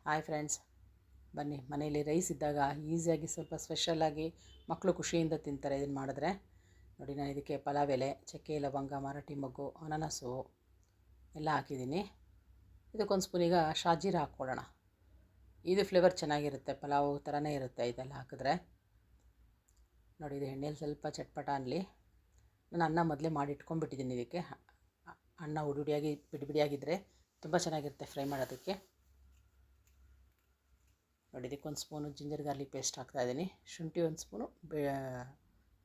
Hi friends, ಬನ್ನಿ ಮನೇಲಿ rice ಇದ್ದಾಗ ಈಸಿಯಾಗಿ ಸ್ವಲ್ಪ ಸ್ಪೆಷಲಾಗಿ ಮಕ್ಕಳು ಖುಷಿಯಿಂದ ತಿಂತಾರೆ ಇದನ್ನು ಮಾಡಿದ್ರೆ. ನೋಡಿ, ನಾನು ಇದಕ್ಕೆ ಪಲಾವ್ ಎಲೆ, ಚಕ್ಕೆ, ಲವಂಗ, ಮರಾಠಿ ಮೊಗ್ಗು, ಅನಾನಸು ಎಲ್ಲ ಹಾಕಿದ್ದೀನಿ. ಇದಕ್ಕೊಂದು ಸ್ಪೂನ್ ಈಗ ಶಾಜೀರ ಹಾಕ್ಕೊಳ್ಳೋಣ. ಇದು ಫ್ಲೇವರ್ ಚೆನ್ನಾಗಿರುತ್ತೆ, ಪಲಾವ್ ಥರನೇ ಇರುತ್ತೆ ಇದೆಲ್ಲ ಹಾಕಿದ್ರೆ. ನೋಡಿ, ಇದು ಎಣ್ಣೆಲಿ ಸ್ವಲ್ಪ ಚಟ್ಪಟ ಅನ್ನಲಿ. ನಾನು ಅನ್ನ ಮೊದಲೇ ಮಾಡಿ ಇಟ್ಕೊಂಡ್ಬಿಟ್ಟಿದ್ದೀನಿ. ಇದಕ್ಕೆ ಅನ್ನ ಉಡುಡಿಯಾಗಿ ಬಿಡಿಬಿಡಿಯಾಗಿದ್ದರೆ ತುಂಬ ಚೆನ್ನಾಗಿರುತ್ತೆ ಫ್ರೈ ಮಾಡೋದಕ್ಕೆ. ನೋಡಿ, ಇದಕ್ಕೊಂದು ಸ್ಪೂನು ಜಿಂಜರ್ ಗಾರ್ಲಿಕ್ ಪೇಸ್ಟ್ ಹಾಕ್ತಾಯಿದ್ದೀನಿ. ಶುಂಠಿ ಒಂದು ಸ್ಪೂನು,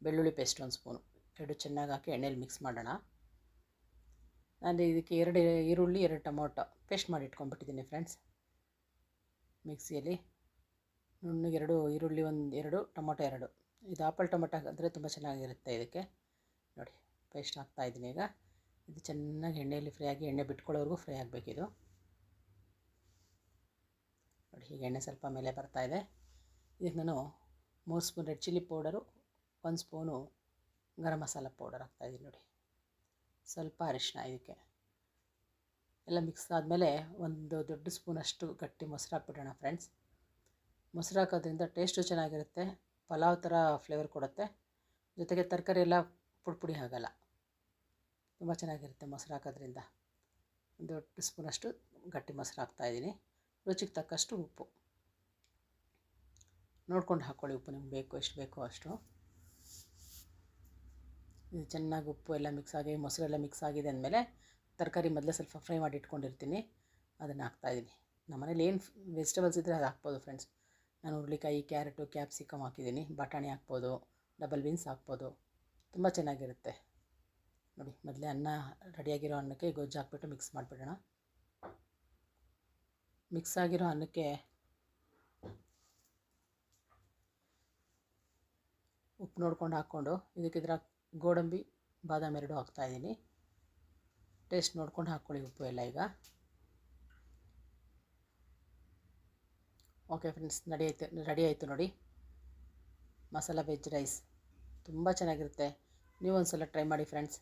ಬೆಳ್ಳುಳ್ಳಿ ಪೇಸ್ಟ್ ಒಂದು ಸ್ಪೂನು, ಎರಡು ಚೆನ್ನಾಗಿ ಹಾಕಿ ಎಣ್ಣೆಲಿ ಮಿಕ್ಸ್ ಮಾಡೋಣ. ನಾನು ಇದಕ್ಕೆ 2 ಈರುಳ್ಳಿ 2 ಟೊಮೊಟೊ ಪೇಸ್ಟ್ ಮಾಡಿ ಇಟ್ಕೊಂಡ್ಬಿಟ್ಟಿದ್ದೀನಿ ಫ್ರೆಂಡ್ಸ್. ಮಿಕ್ಸಿಯಲ್ಲಿ ನುಣ್ಣಗೆ 2 ಈರುಳ್ಳಿ, 2 ಟೊಮೊಟೊ 2, ಇದು ಆಪಲ್ ಟೊಮೊಟೊ ಹಾಕಿದ್ರೆ ತುಂಬ ಚೆನ್ನಾಗಿರುತ್ತೆ ಇದಕ್ಕೆ. ನೋಡಿ, ಪೇಸ್ಟ್ ಹಾಕ್ತಾಯಿದ್ದೀನಿ. ಈಗ ಇದು ಚೆನ್ನಾಗಿ ಎಣ್ಣೆಯಲ್ಲಿ ಫ್ರೈ ಆಗಿ ಎಣ್ಣೆ ಬಿಟ್ಕೊಳ್ಳೋವರೆಗೂ ಫ್ರೈ ಆಗಬೇಕಿದು. ನೋಡಿ, ಈಗ ಎಣ್ಣೆ ಸ್ವಲ್ಪ ಮೇಲೆ ಬರ್ತಾಯಿದೆ. ಇದಕ್ಕೆ ನಾನು 3 spoon red chilli powder, 1 spoon garam masala powder ಹಾಕ್ತಾಯಿದ್ದೀನಿ. ನೋಡಿ, ಸ್ವಲ್ಪ ಅರಿಶಿನ. ಇದಕ್ಕೆ ಎಲ್ಲ ಮಿಕ್ಸ್ ಆದಮೇಲೆ 1 ದೊಡ್ಡ ಸ್ಪೂನಷ್ಟು ಗಟ್ಟಿ ಮೊಸರು ಹಾಕ್ಬಿಡೋಣ ಫ್ರೆಂಡ್ಸ್. ಮೊಸರು ಹಾಕೋದ್ರಿಂದ ಟೇಸ್ಟು ಚೆನ್ನಾಗಿರುತ್ತೆ, ಪಲಾವ್ ಥರ ಫ್ಲೇವರ್ ಕೊಡುತ್ತೆ. ಜೊತೆಗೆ ತರಕಾರಿ ಎಲ್ಲ ಪುಡಿ ಆಗೋಲ್ಲ, ತುಂಬ ಚೆನ್ನಾಗಿರುತ್ತೆ ಮೊಸರು ಹಾಕೋದ್ರಿಂದ. 1 ದೊಡ್ಡ ಸ್ಪೂನಷ್ಟು ಗಟ್ಟಿ ಮೊಸರು ಹಾಕ್ತಾಯಿದ್ದೀನಿ. ರುಚಿಗೆ ತಕ್ಕಷ್ಟು ಉಪ್ಪು ನೋಡ್ಕೊಂಡು ಹಾಕ್ಕೊಳ್ಳಿ. ಉಪ್ಪು ನಿಮ್ಗೆ ಬೇಕು, ಎಷ್ಟು ಬೇಕೋ ಅಷ್ಟು. ಇದು ಚೆನ್ನಾಗಿ ಉಪ್ಪು ಎಲ್ಲ ಮಿಕ್ಸ್ ಆಗಿ ಮೊಸರೆಲ್ಲ ಮಿಕ್ಸ್ ಆಗಿದೆ ಅಂದಮೇಲೆ ತರಕಾರಿ ಮೊದಲೇ ಸ್ವಲ್ಪ ಫ್ರೈ ಮಾಡಿ ಇಟ್ಕೊಂಡಿರ್ತೀನಿ, ಅದನ್ನು ಹಾಕ್ತಾಯಿದ್ದೀನಿ. ನಮ್ಮ ಮನೇಲಿ ಏನು ವೆಜಿಟೇಬಲ್ಸ್ ಇದ್ದರೆ ಅದು ಹಾಕ್ಬೋದು ಫ್ರೆಂಡ್ಸ್. ನಾನು ಹುರುಳಿಕಾಯಿ, ಕ್ಯಾರೆಟು, ಕ್ಯಾಪ್ಸಿಕಮ್ ಹಾಕಿದ್ದೀನಿ. ಬಟಾಣಿ ಹಾಕ್ಬೋದು, ಡಬಲ್ ಬೀನ್ಸ್ ಹಾಕ್ಬೋದು, ತುಂಬ ಚೆನ್ನಾಗಿರುತ್ತೆ. ನೋಡಿ, ಮೊದಲೇ ಅನ್ನ ರೆಡಿಯಾಗಿರೋ ಅನ್ನಕ್ಕೆ ಗೊಜ್ಜು ಹಾಕ್ಬಿಟ್ಟು ಮಿಕ್ಸ್ ಮಾಡಿಬಿಡೋಣ. ಮಿಕ್ಸ್ ಆಗಿರೋ ಅನ್ನಕ್ಕೆ ಉಪ್ಪು ನೋಡ್ಕೊಂಡು ಹಾಕ್ಕೊಂಡು, ಇದಕ್ಕಿದ್ರ ಗೋಡಂಬಿ, ಬಾದಾಮಿ 2 ಹಾಕ್ತಾಯಿದ್ದೀನಿ. ಟೇಸ್ಟ್ ನೋಡ್ಕೊಂಡು ಹಾಕ್ಕೊಳ್ಳಿ ಉಪ್ಪು ಎಲ್ಲ. ಈಗ ಓಕೆ ಫ್ರೆಂಡ್ಸ್, ರೆಡಿ ಆಯಿತು ನೋಡಿ ಮಸಾಲ ವೆಜ್ ರೈಸ್. ತುಂಬ ಚೆನ್ನಾಗಿರುತ್ತೆ, ನೀವು ಒಂದು ಸಲ ಟ್ರೈ ಮಾಡಿ ಫ್ರೆಂಡ್ಸ್.